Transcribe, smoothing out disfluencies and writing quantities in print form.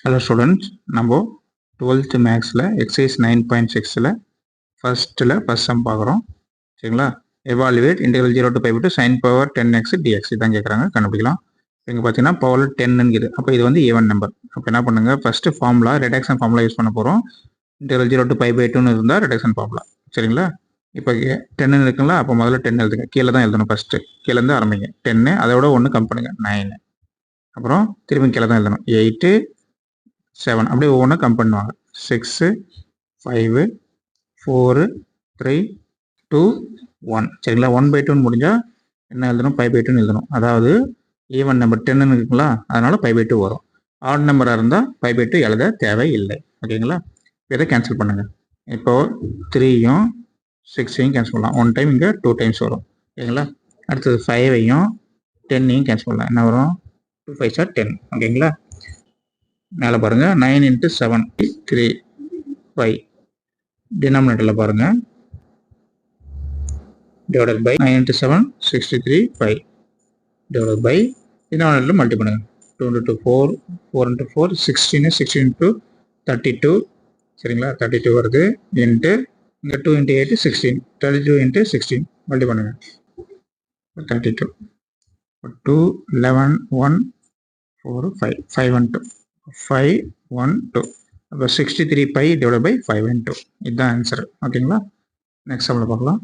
Hello students, நம்ம 12th மேக்ஸில் exercise 9.6ல் first sum பார்க்குறோம். சரிங்களா? Evaluate integral 0 to pi to sin power 10x dx தான் கேட்குறாங்க, கண்டுபிடிக்கலாம். இங்கே பார்த்தீங்கன்னா பவர் 10ங்குது. அப்போ இது வந்து ஈவன் நம்பர். அப்போ என்ன பண்ணுங்க, first formula reduction formula use பண்ண போகிறோம். இன்டெகிரல் 0 to pi 2ன்னு இருந்தால் ரிடக்ஷன் ஃபார்முலா. சரிங்களா? இப்போ 10 இருக்குங்களா, அப்போ முதல்ல 10 எழுதுங்க. கீழே தான் எழுதணும், ஃபர்ஸ்ட் கீழேருந்து ஆரம்பிங்க. 10 அதோட 1 கம் பண்ணுங்க 9. அப்புறம் திரும்பி கீழே தான் எழுதணும். 8 7 அப்படியே ஒவ்வொன்றா கம் பண்ணுவாங்க. 6 5 4 3 2 1. சரிங்களா? 1/2 முடிஞ்சால் என்ன எழுதணும், 5/2 எழுதணும். அதாவது ஈவன் நம்பர் 10 இருக்குங்களா, அதனால 5/2 வரும். ஆட் நம்பராக இருந்தால் 5/2 எழுத தேவையில்லை. ஓகேங்களா? இதை கேன்சல் பண்ணுங்க. இப்போ 3யும் 6ஐயும் கேன்சல் பண்ணலாம். 1 டைம் இங்கே 2 டைம்ஸ் வரும். ஓகேங்களா? அடுத்தது 5ஐயும் 10ஐயும் கேன்சல் பண்ணலாம். என்ன வரும்? 2 5s are 10. ஓகேங்களா? மேலே பாருங்க, 9 × 7 3 5. டினாமினேட்டரில் பாருங்க, டிவைடட் பை 9 × 7 63 5 டிவைடட் பை டினாமினேட்டரில் மல்டி பண்ணுங்க. 2 × 2 4 4 × 4 16 16 × 32. சரிங்களா? 32 வருது. இன்ட்டு இங்கே 2 × 8 16 32 × 16 மல்டி பண்ணுங்க. 32 2 11 1 4 5 5 1 2 5 1 2. அப்போ 63 pi டிவைட் பை 5 × 2. இதுதான் ஆன்சர். ஓகேங்களா? நெக்ஸ்ட் சம்மில் பார்க்கலாம்.